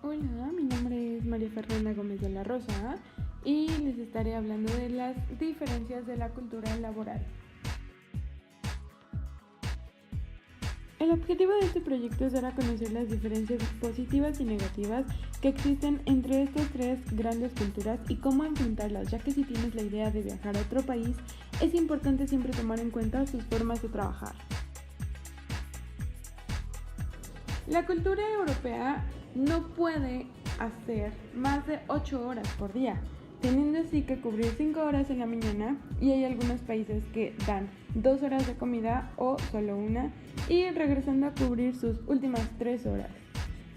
Hola, mi nombre es María Fernanda Gómez de la Rosa y les estaré hablando de las diferencias de la cultura laboral. El objetivo de este proyecto es dar a conocer las diferencias positivas y negativas que existen entre estas tres grandes culturas y cómo enfrentarlas, ya que si tienes la idea de viajar a otro país, es importante siempre tomar en cuenta sus formas de trabajar. La cultura europea no puede hacer más de 8 horas por día, teniendo así que cubrir 5 horas en la mañana, y hay algunos países que dan 2 horas de comida o solo una, y regresando a cubrir sus últimas 3 horas.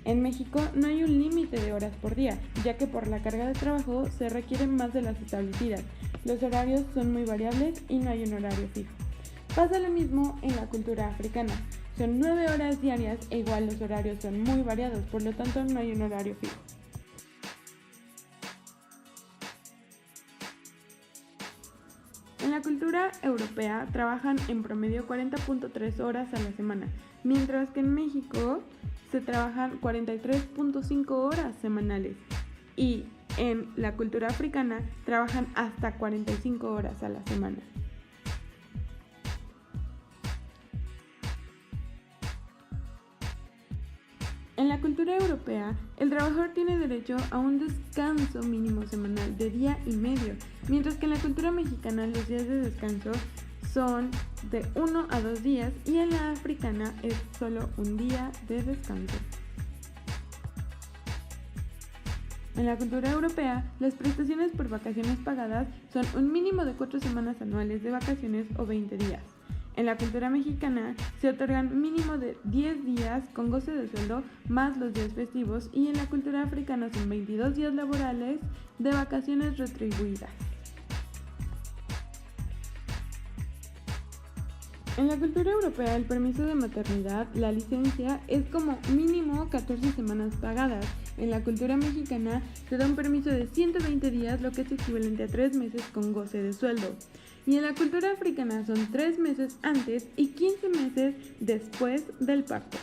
En México no hay un límite de horas por día, ya que por la carga de trabajo se requieren más de las establecidas. Los horarios son muy variables y no hay un horario fijo. Pasa lo mismo en la cultura africana. Son 9 horas diarias e igual los horarios son muy variados, por lo tanto no hay un horario fijo. En la cultura europea trabajan en promedio 40.3 horas a la semana, mientras que en México se trabajan 43.5 horas semanales y en la cultura africana trabajan hasta 45 horas a la semana. En la cultura europea, el trabajador tiene derecho a un descanso mínimo semanal de día y medio, mientras que en la cultura mexicana los días de descanso son de 1 a 2 días y en la africana es solo un día de descanso. En la cultura europea, las prestaciones por vacaciones pagadas son un mínimo de 4 semanas anuales de vacaciones o 20 días. En la cultura mexicana se otorgan mínimo de 10 días con goce de sueldo más los días festivos, y en la cultura africana son 22 días laborales de vacaciones retribuidas. En la cultura europea el permiso de maternidad, la licencia, es como mínimo 14 semanas pagadas. En la cultura mexicana se da un permiso de 120 días, lo que es equivalente a 3 meses con goce de sueldo. Y en la cultura africana son 3 meses antes y 15 meses después del parto.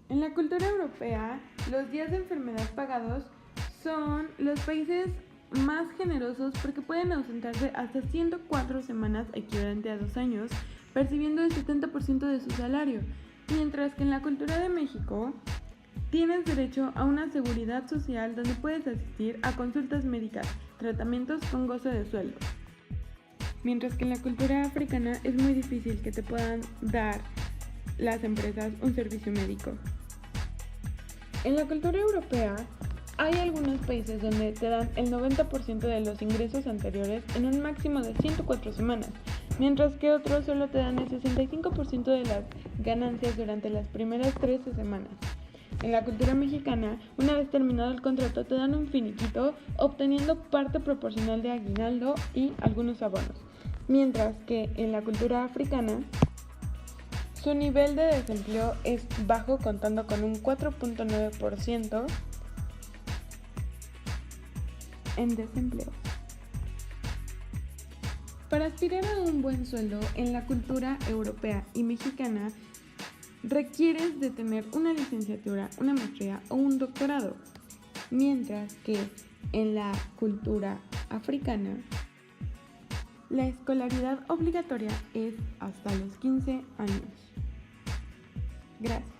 En la cultura europea, los días de enfermedad pagados son los países más generosos porque pueden ausentarse hasta 104 semanas, equivalente a 2 años, percibiendo el 70% de su salario, mientras que en la cultura de México tienes derecho a una seguridad social donde puedes asistir a consultas médicas, tratamientos con goce de sueldo. Mientras que en la cultura africana es muy difícil que te puedan dar las empresas un servicio médico. En la cultura europea hay algunos países donde te dan el 90% de los ingresos anteriores en un máximo de 104 semanas, mientras que otros solo te dan el 65% de las ganancias durante las primeras 13 semanas. En la cultura mexicana, una vez terminado el contrato, te dan un finiquito, obteniendo parte proporcional de aguinaldo y algunos abonos. Mientras que en la cultura africana, su nivel de desempleo es bajo, contando con un 4.9% en desempleo. Para aspirar a un buen sueldo en la cultura europea y mexicana, requieres de tener una licenciatura, una maestría o un doctorado, mientras que en la cultura africana la escolaridad obligatoria es hasta los 15 años. Gracias.